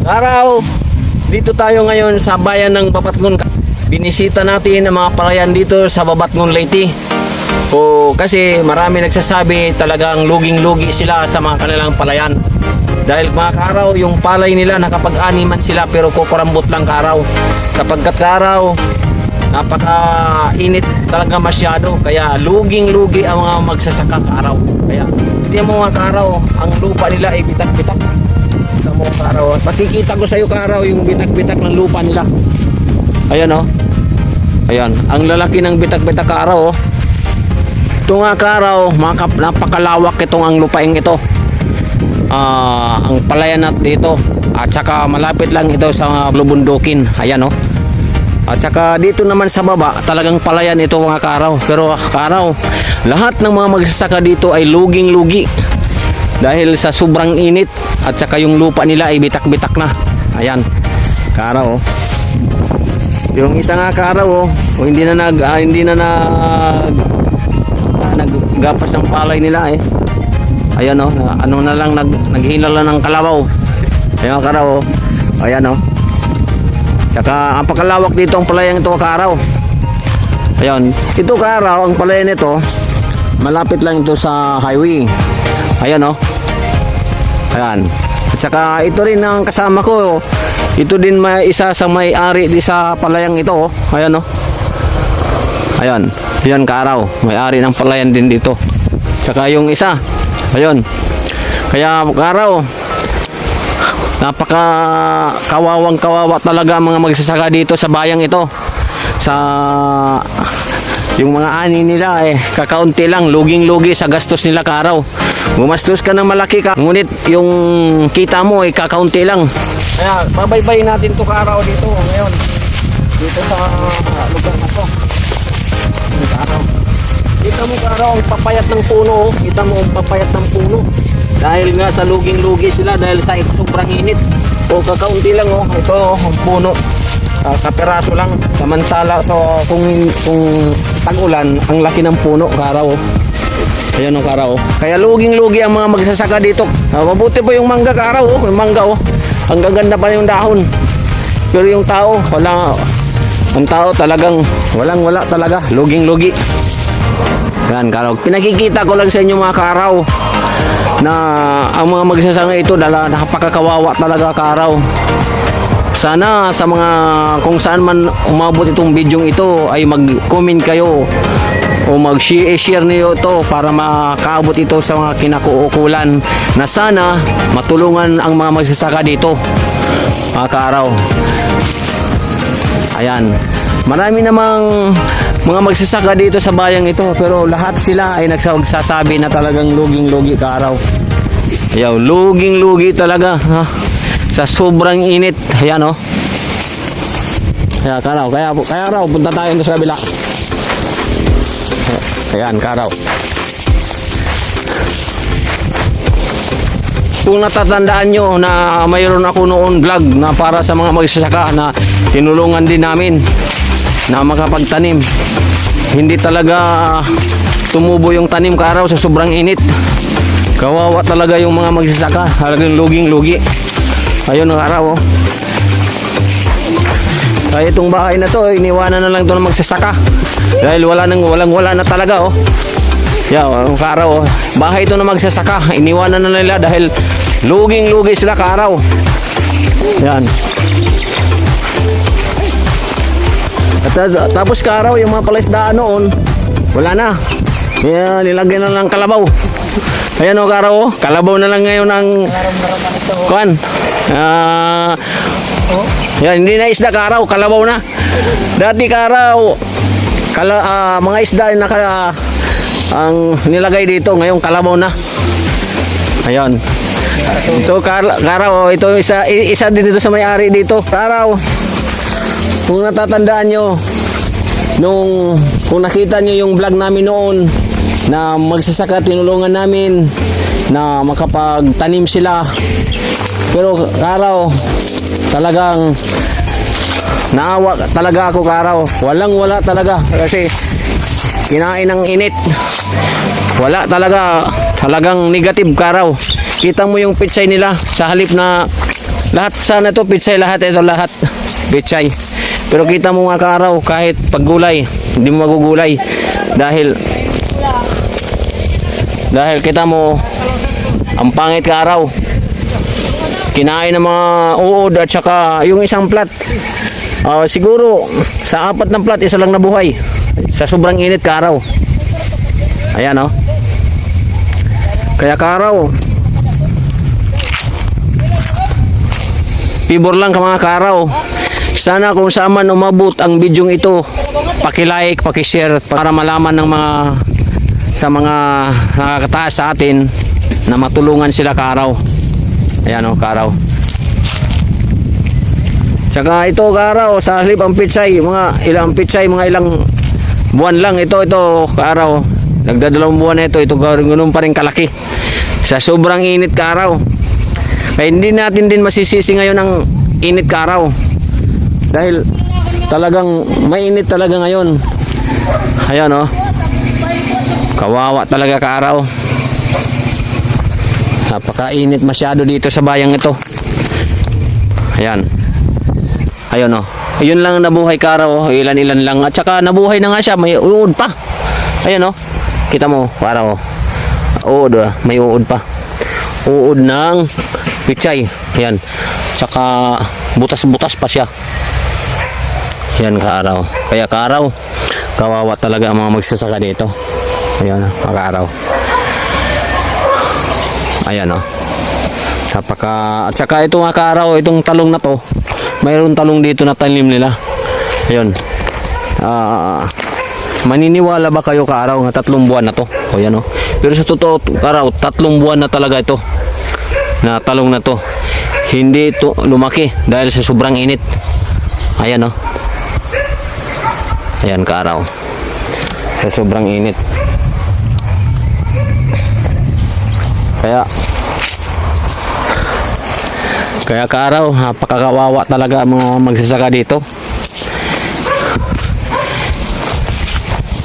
Araw, dito tayo ngayon sa bayan ng Babatngon. Binisita natin ang mga palayan dito sa Babatngon, Leyte. Kasi marami nagsasabi talagang luging-lugi sila sa mga kanilang palayan. Dahil mga kaaraw, yung palay nila nakapag-animan sila pero kukurambot lang kaaraw. Kapag kaaraw, napaka-init talaga masyado. Kaya luging-lugi ang mga magsasaka kaaraw. Kaya hindi mo mga kaaraw, ang lupa nila ay bitak-bitak. Mo kaaraw. Pakikita ko sa iyo kaaraw yung bitak-bitak ng lupa nila. Ayan oh. Ayan, ang lalaki ng bitak-bitak kaaraw oh. Ito nga kaaraw, napakalawak itong ang lupaing ito. Ang palayan natin dito. At saka malapit lang ito sa lubundukin. Ayan oh. At saka dito naman sa baba, talagang palayan ito mga kaaraw. Pero kaaraw, lahat ng mga magsasaka dito ay luging-lugi. Dahil sa sobrang init at saka yung lupa nila ay bitak-bitak na. Ayan, kaaraw oh. Yung isa nga kaaraw oh, hindi na naggapas ng palay nila eh. Ayan oh, ano na lang naghilala ng kalabaw. Ayan kaaraw oh. Ayan oh. Saka ang pakalawak dito ang palayan ito kaaraw. Ayan, ito kaaraw ang palayan nito. Malapit lang ito sa highway. Ayan oh. Ayan. At saka ito rin ang kasama ko. Ito din may isa sa may-ari di sa palayang ito oh. Ayan oh. Ayan. Ayan kaaraw. May-ari ng palayan din dito. Saka yung isa. Ayun. Kaya kaaraw, napaka kawawang kawawa talaga ang mga magsasaka dito sa bayang ito. Sa yung mga ani nila eh kakaunti lang, luging-lugi sa gastos nila kaaraw. Gumastos ka ng malaki ka, ngunit yung kita mo ay kakaunti lang. Kaya babaybayin natin to kaaraw dito ngayon. Dito sa lugar na to. Kaaraw. Kita mo kaaraw ang papayat ng puno. Kita mo ang papayat ng puno. Dahil nga sa luging-lugi sila dahil sa sobrang init. Kakaunti lang oh. Ito ang puno. Kaperaso lang. Samantala so kung tag-ulan, ang laki ng puno kaaraw. Ayan ang kaaraw. Kaya luging-lugi ang mga magsasaka dito. Mabuti po yung mangga kaaraw oh. Yung mangga oh. Ang gaganda pa yung dahon. Pero yung tao, wala. Ang tao talagang walang-wala talaga. Luging-lugi. Yan kaaraw. Pinakikita ko lang sa inyo mga kaaraw na ang mga magsasaka ito napakakawawa talaga kaaraw. Sana sa mga kung saan man umabot itong video ito ay mag-comment kayo o mag-share niyo ito para makaabot ito sa mga kinakuukulan na sana matulungan ang mga magsasaka dito mga kaaraw. Ayan, marami namang mga magsasaka dito sa bayang ito pero lahat sila ay nagsasabi na talagang luging-lugi kaaraw. Ayaw, luging-lugi talaga ha? Sa sobrang init. Ayan oh. Kaya kaaraw, kaya raw punta tayo sa kabila. Ayan kaaraw. Kung natatandaan nyo na mayroon ako noon vlog na para sa mga magsasaka na tinulungan din namin na makapagtanim. Hindi talaga tumubo yung tanim kaaraw sa sobrang init. Kawawa talaga yung mga magsasaka. Talagang luging-lugi. Ayun ang araw oh. Kaya itong bahay na to iniwanan na lang ito ng magsasaka dahil wala na talaga oh. Yeah, kaaraw oh. Bahay ito na magsasaka, iniwanan na nila dahil luging-lugi sila kaaraw. Yan. At tapos kaaraw yung mga palaisdaan noon wala na. Yeah, nilagyan na lang kalabaw. Ayan o kaaraw oh. Kalabaw na lang ngayon ang kuan. Yan, hindi na isda kaaraw, kalabaw na. Dati kaaraw mga isda ang nilagay dito, ngayon kalabaw na. Ayun. So kaaraw, ito isa din dito sa may-ari dito. Kaaraw, kung natatandaan nyo kung nakita nyo yung vlog namin noon na magsasaka, tinulungan namin na makapagtanim sila. Pero kaaraw, talagang naawa talaga ako kaaraw. Walang-wala talaga kasi kinain ng init. Wala talaga, talagang negative kaaraw. Kita mo yung pitsay nila sa halip na Lahat sana ito, pitsay lahat. Ito lahat, pitsay. Pero kita mo nga kaaraw, kahit paggulay, hindi mo magugulay. Dahil kita mo, ang pangit kaaraw. Kinain ng mga uod at saka yung isang plat. Siguro, sa 4 na plat, isa lang nabuhay. Sa sobrang init kaaraw. Ayan oh. Kaya kaaraw, pibor lang ka mga kaaraw. Sana kung saan man umabot ang bidyong ito, paki-like, paki-share para malaman ng sa mga nakakataas sa atin na matulungan sila kaaraw. Ayan o kaaraw. Tsaka ito kaaraw, sa halip ang pitsay, mga ilang buwan lang ito kaaraw. Nagdadalawang buwan na ito ganun pa rin kalaki. Sa sobrang init kaaraw. Kaya hindi natin din masisisi ngayon ang init kaaraw. Dahil talagang mainit talaga ngayon. Ayan o. Kawawa talaga kaaraw. Napakainit masyado dito sa bayang ito. Ayan. Ayun o. Ayun lang nabuhay kaaraw. Ilan-ilan lang. At saka nabuhay na nga siya. May uod pa. Ayan o. Kita mo kaaraw. Uod. May uod pa. Uod ng pitsay. Ayan. Saka butas-butas pa siya. Ayan kaaraw. Kaya kaaraw, kawawa talaga ang mga magsasaka dito. Ayan kaaraw. Ayan o. At saka ito nga kaaraw, itong talong na to, mayroon talong dito na tanim nila. Ayan. Maniniwala ba kayo kaaraw nga 3 buwan na to? O yan o. Pero sa totoo kaaraw, 3 buwan na talaga ito na talong na to. Hindi ito lumaki dahil sa sobrang init. Ayan o. Ayan kaaraw. Sa sobrang init. Kaya kaaraw, napakakawawa talaga ang mga magsasaka dito.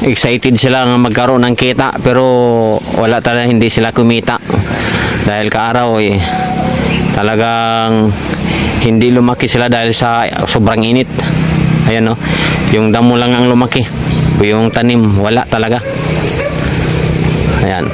Excited sila nga magkaroon ng kita pero wala talaga, hindi sila kumita. Dahil kaaraw talagang hindi lumaki sila dahil sa sobrang init. Ayan o. Yung damo lang ang lumaki. Yung tanim, wala talaga. Ayan.